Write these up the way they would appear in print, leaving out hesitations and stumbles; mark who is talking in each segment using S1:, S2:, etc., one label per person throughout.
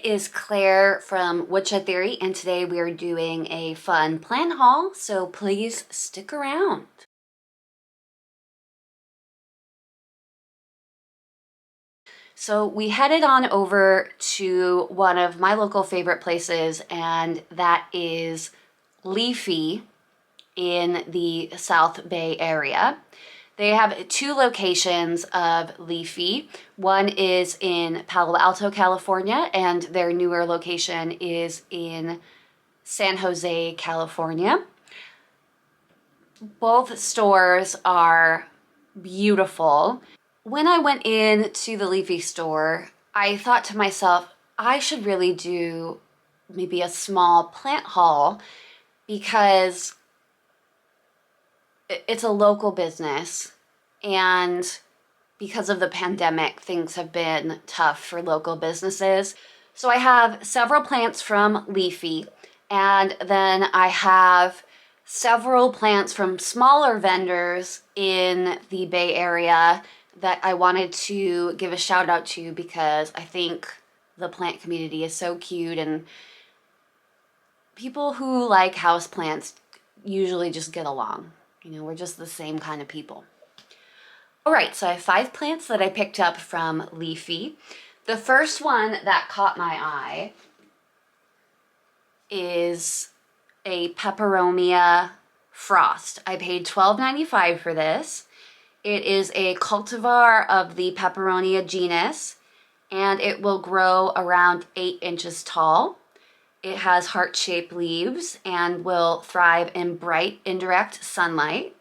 S1: it is Claire from Woodshed Theory, and today we are doing a fun plant haul, so please stick around. So we headed on over to one of my local favorite places, and that is Leafy in the South Bay area. They have two locations of Leafy. One is in Palo Alto, California, and their newer location is in San Jose, California. Both stores are beautiful. When I went into the Leafy store, I thought to myself, I should really do maybe a small plant haul because it's a local business, and because of the pandemic, things have been tough for local businesses. So I have several plants from Leafy, and then I have several plants from smaller vendors in the Bay Area that I wanted to give a shout out to because I think the plant community is so cute, and people who like houseplants usually just get along. You know, we're just the same kind of people. All right, so I have 5 plants that I picked up from Leafy. The first one that caught my eye is a Peperomia Frost. I paid $12.95 for this. It is a cultivar of the Peperonia genus, and it will grow around 8 inches tall. It has heart-shaped leaves and will thrive in bright, indirect sunlight.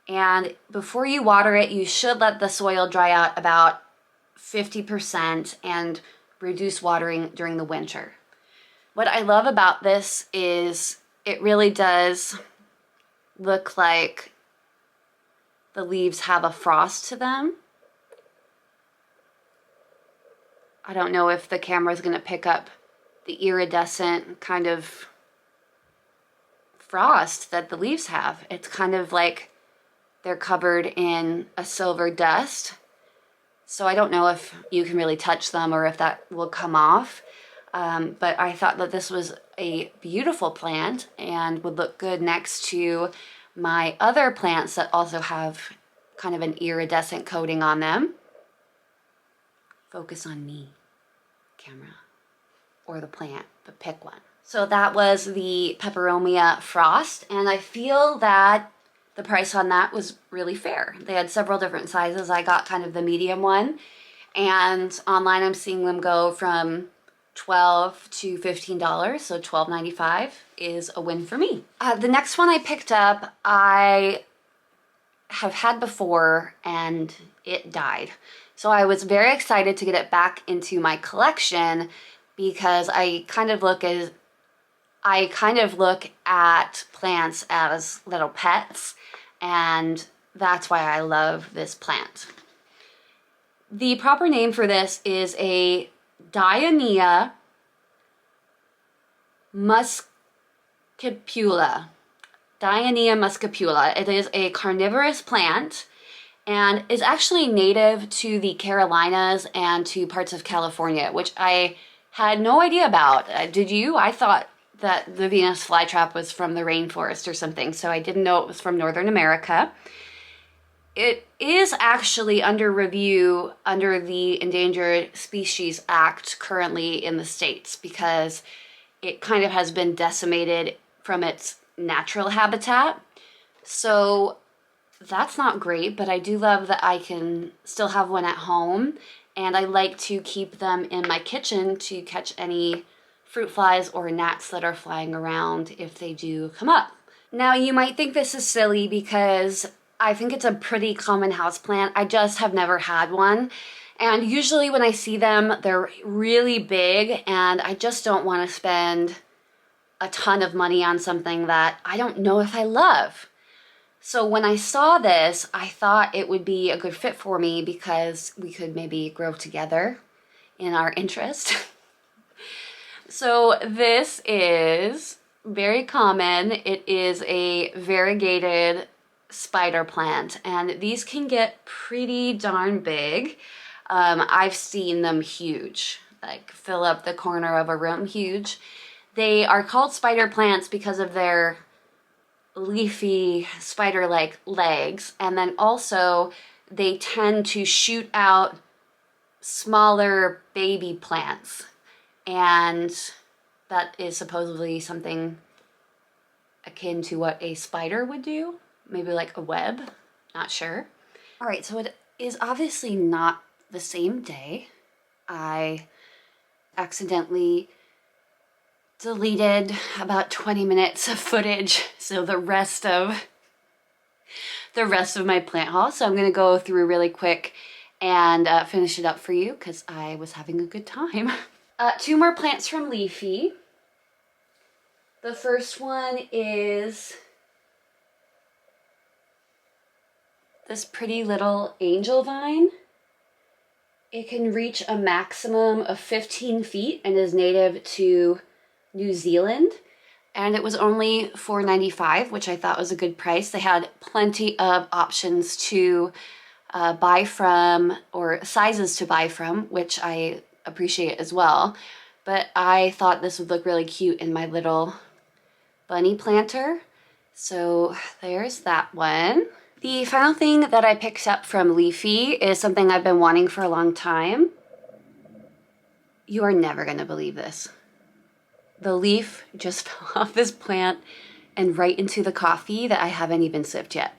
S1: And before you water it, you should let the soil dry out about 50% and reduce watering during the winter. What I love about this is it really does look like the leaves have a frost to them. I don't know if the camera is going to pick up the iridescent kind of frost that the leaves have. It's kind of like they're covered in a silver dust. So I don't know if you can really touch them or if that will come off. But I thought that this was a beautiful plant and would look good next to my other plants that also have kind of an iridescent coating on them. Focus on me, camera. Or the plant, but pick one. So that was the Peperomia Frost, and I feel that the price on that was really fair. They had several different sizes. I got kind of the medium one, and online I'm seeing them go from $12 to $15, so $12.95 is a win for me. The next one I picked up, I have had before, and it died. So I was very excited to get it back into my collection because I kind of look at plants as little pets, and that's why I love this plant. The proper name for this is a Dionea muscipula. Dionea muscipula. It is a carnivorous plant and is actually native to the Carolinas and to parts of California, which I had no idea about. Did you? I thought that the Venus flytrap was from the rainforest or something, so I didn't know it was from Northern America. It is actually under review under the Endangered Species Act currently in the States because it kind of has been decimated from its natural habitat. So that's not great, but I do love that I can still have one at home, and I like to keep them in my kitchen to catch any fruit flies or gnats that are flying around if they do come up. Now you might think this is silly because I think it's a pretty common houseplant. I just have never had one. And usually when I see them, they're really big, and I just don't want to spend a ton of money on something that I don't know if I love. So when I saw this, I thought it would be a good fit for me because we could maybe grow together in our interest. So this is very common. It is a variegated spider plant, and these can get pretty darn big. I've seen them huge. like fill up the corner of a room huge. They are called spider plants because of their leafy spider-like legs, and then also they tend to shoot out smaller baby plants, and that is supposedly something akin to what a spider would do, maybe like a web, not sure. All right, so it is obviously not the same day. I accidentally deleted about 20 minutes of footage, so the rest of my plant haul. So I'm gonna go through really quick and finish it up for you because I was having a good time. 2 more plants from Leafy. The first one is this pretty little angel vine. It can reach a maximum of 15 feet and is native to New Zealand. And it was only $4.95, which I thought was a good price. They had plenty of options to buy from, or sizes to buy from, which I appreciate as well. But I thought this would look really cute in my little bunny planter. So there's that one. The final thing that I picked up from Leafy is something I've been wanting for a long time. You are never gonna believe this. The leaf just fell off this plant and right into the coffee that I haven't even sipped yet.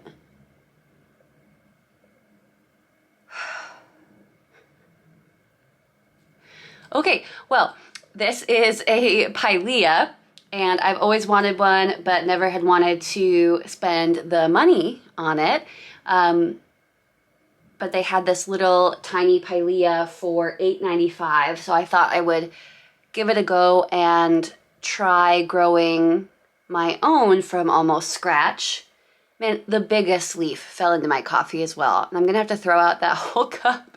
S1: Okay, well, this is a pilea, and I've always wanted one, but never had wanted to spend the money on it. But they had this little tiny pilea for $8.95, so I thought I would give it a go and try growing my own from almost scratch. Man, the biggest leaf fell into my coffee as well, and I'm gonna have to throw out that whole cup.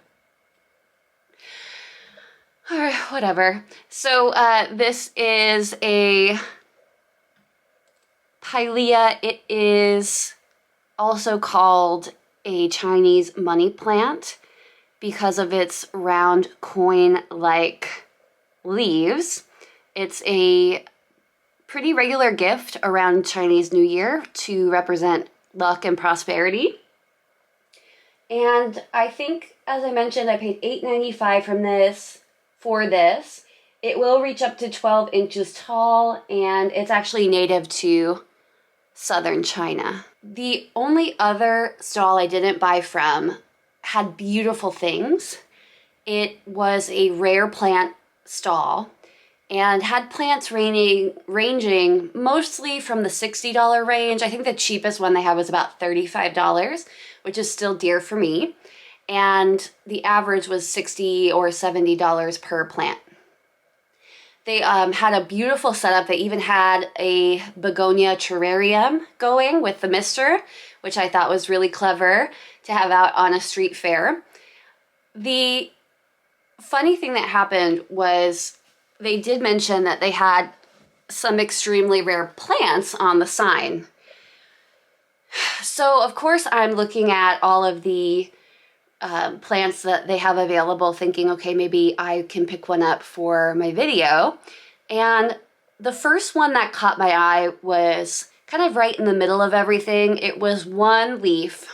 S1: All right, whatever. So this is a pilea. It is also called a Chinese money plant because of its round coin-like leaves. It's a pretty regular gift around Chinese New Year to represent luck and prosperity. And I think, as I mentioned, I paid $8.95 for this. It will reach up to 12 inches tall, and it's actually native to southern China. The only other stall I didn't buy from had beautiful things. It was a rare plant stall and had plants ranging mostly from the $60 range. I think the cheapest one they had was about $35, which is still dear for me. And the average was $60 or $70 per plant. They had a beautiful setup. They even had a begonia terrarium going with the mister, which I thought was really clever to have out on a street fair. The funny thing that happened was they did mention that they had some extremely rare plants on the sign. So, of course, I'm looking at all of the plants that they have available, thinking, okay, maybe I can pick one up for my video. And the first one that caught my eye was kind of right in the middle of everything. It was one leaf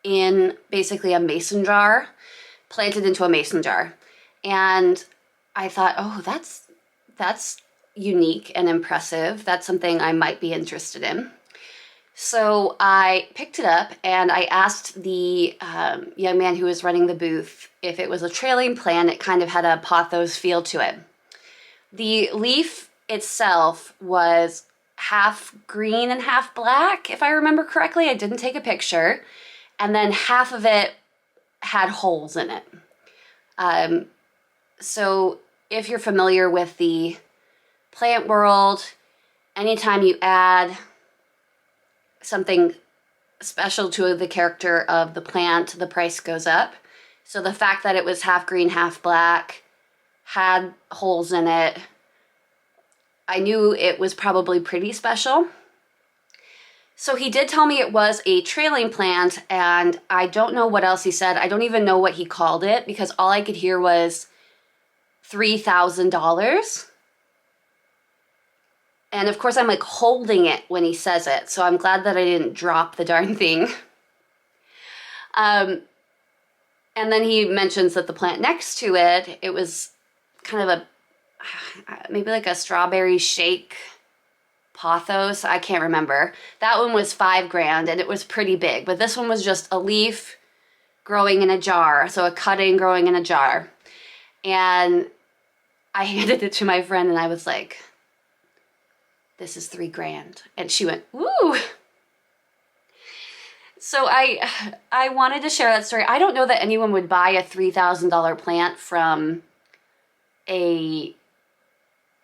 S1: in basically a mason jar, planted into a mason jar. And I thought, oh, that's unique and impressive. That's something I might be interested in. So I picked it up and I asked the young man who was running the booth if it was a trailing plant. It kind of had a pothos feel to it. The leaf itself was half green and half black, if I remember correctly. I didn't take a picture. And then half of it had holes in it. So if you're familiar with the plant world, anytime you add something special to the character of the plant, the price goes up. So the fact that it was half green, half black, had holes in it, I knew it was probably pretty special. So he did tell me it was a trailing plant, and I don't know what else he said. I don't even know what he called it because all I could hear was $3,000. And of course I'm like holding it when he says it, so I'm glad that I didn't drop the darn thing. And then he mentions that the plant next to it, it was kind of maybe like a strawberry shake pothos. I can't remember. That one was $5,000 and it was pretty big, but this one was just a leaf growing in a jar, so a cutting growing in a jar. And I handed it to my friend and I was like, this is $3,000. And she went, "Woo!" So I wanted to share that story. I don't know that anyone would buy a $3,000 plant from a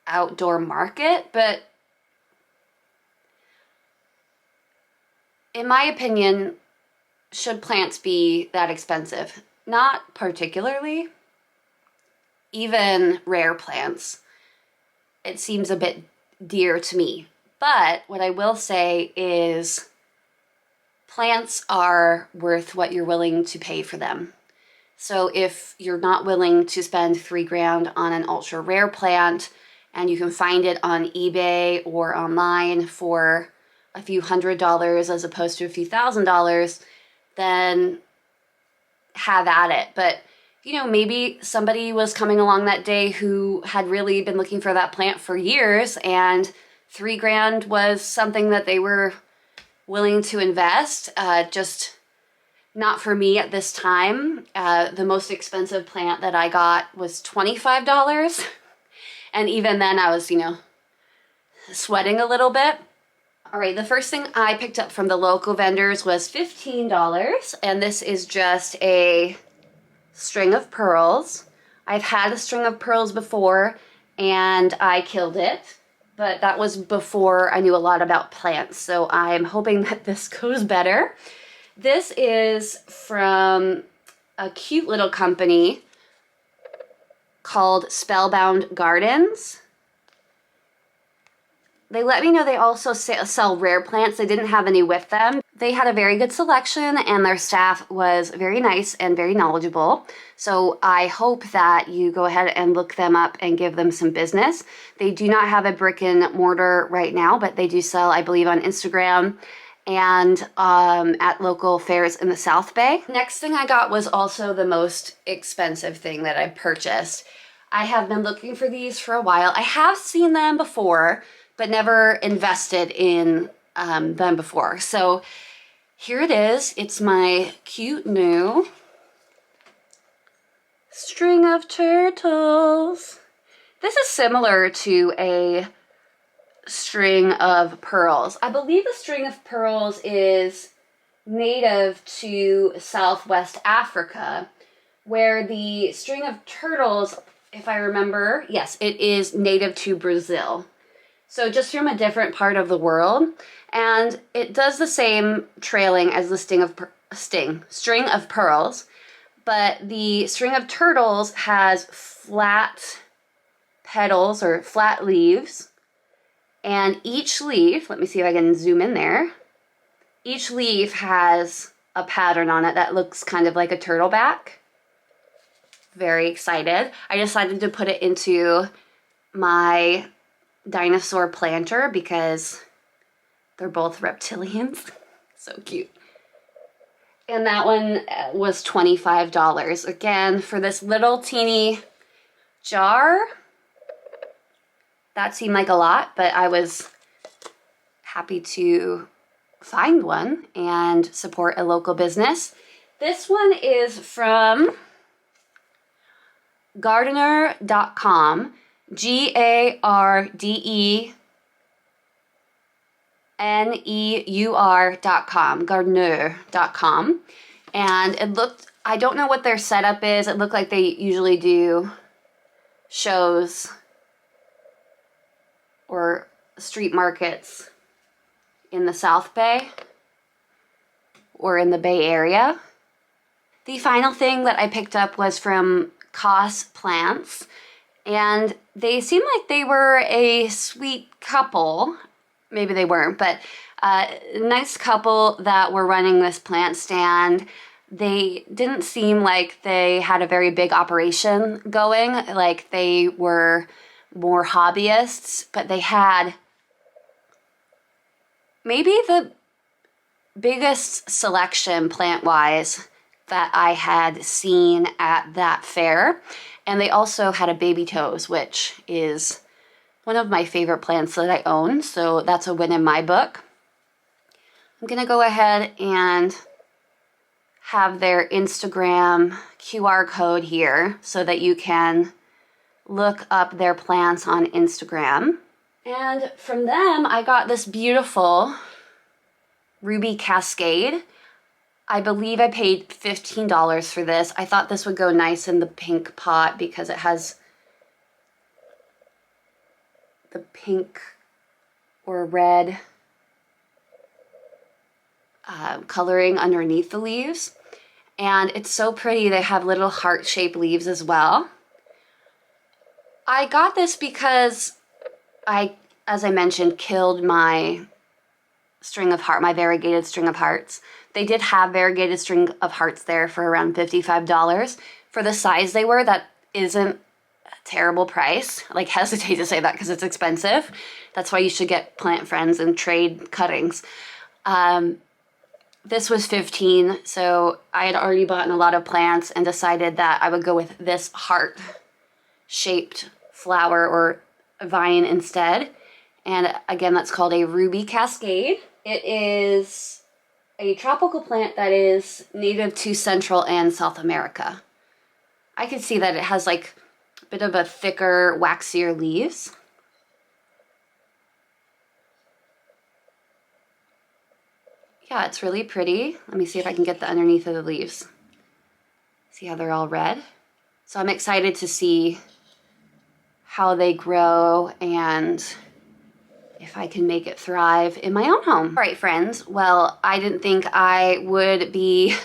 S1: outdoor market, but in my opinion, should plants be that expensive? Not particularly. Even rare plants, it seems a bit dear to me. But what I will say is plants are worth what you're willing to pay for them. So if you're not willing to spend $3,000 on an ultra rare plant and you can find it on eBay or online for a few $100s as opposed to a few $1,000s, then have at it. But you know, maybe somebody was coming along that day who had really been looking for that plant for years, and $3,000 was something that they were willing to invest. Just not for me at this time. The most expensive plant that I got was $25. And even then I was, you know, sweating a little bit. All right, the first thing I picked up from the local vendors was $15. And this is just a string of pearls. I've had a string of pearls before and I killed it, but that was before I knew a lot about plants, so I'm hoping that this goes better. This is from a cute little company called Spellbound Gardens. They let me know they also sell rare plants. They didn't have any with them. They had a very good selection and their staff was very nice and very knowledgeable. So I hope that you go ahead and look them up and give them some business. They do not have a brick and mortar right now, but they do sell, I believe, on Instagram and at local fairs in the South Bay. Next thing I got was also the most expensive thing that I purchased. I have been looking for these for a while. I have seen them before, but never invested in them before. So here it is. It's my cute new string of turtles. This is similar to a string of pearls. I believe the string of pearls is native to Southwest Africa, where the string of turtles, if I remember, yes, it is native to Brazil. So just from a different part of the world, and it does the same trailing as the string of pearls, but the string of turtles has flat petals or flat leaves, and each leaf, let me see if I can zoom in there, each leaf has a pattern on it that looks kind of like a turtle back. Very excited. I decided to put it into my dinosaur planter because they're both reptilians. So cute. And that one was $25. Again, for this little teeny jar. That seemed like a lot, but I was happy to find one and support a local business. This one is from Gardeneur.com. Gardeneur.com, Gardeneur.com. And it looked, I don't know what their setup is. It looked like they usually do shows or street markets in the South Bay or in the Bay Area. The final thing that I picked up was from Casa Plants. And they seemed like they were a sweet couple. Maybe they weren't, but a nice couple that were running this plant stand. they didn't seem like they had a very big operation going, like they were more hobbyists, but they had maybe the biggest selection plant-wise that I had seen at that fair. And they also had a baby toes, which is one of my favorite plants that I own, so that's a win in my book. I'm gonna go ahead and have their Instagram QR code here so that you can look up their plants on Instagram. And from them, I got this beautiful Ruby Cascade. I believe I paid $15 for this. I thought this would go nice in the pink pot because it has the pink or red coloring underneath the leaves. And it's so pretty. They have little heart-shaped leaves as well. I got this because I, as I mentioned, killed my my variegated string of hearts. They did have variegated string of hearts there for around $55. For the size they were, that isn't a terrible price. I hesitate to say that because it's expensive. That's why you should get plant friends and trade cuttings. This was $15, so I had already bought a lot of plants and decided that I would go with this heart-shaped flower or vine instead. And again, that's called a Ruby Cascade. It is a tropical plant that is native to Central and South America. I can see that it has a bit of a thicker, waxier leaves. Yeah, it's really pretty. Let me see if I can get the underneath of the leaves. See how they're all red? So I'm excited to see how they grow and if I can make it thrive in my own home. All right, friends. Well, I didn't think I would be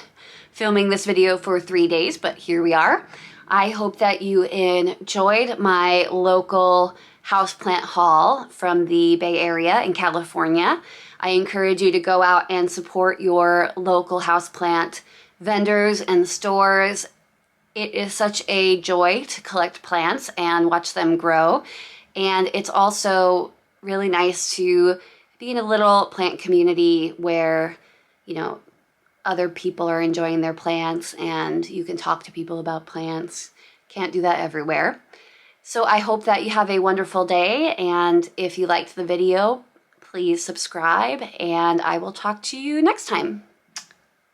S1: filming this video for 3 days, but here we are. I hope that you enjoyed my local houseplant haul from the Bay Area in California. I encourage you to go out and support your local houseplant vendors and stores. It is such a joy to collect plants and watch them grow. And it's also really nice to be in a little plant community where, other people are enjoying their plants and you can talk to people about plants. Can't do that everywhere. So I hope that you have a wonderful day, and if you liked the video, please subscribe, and I will talk to you next time.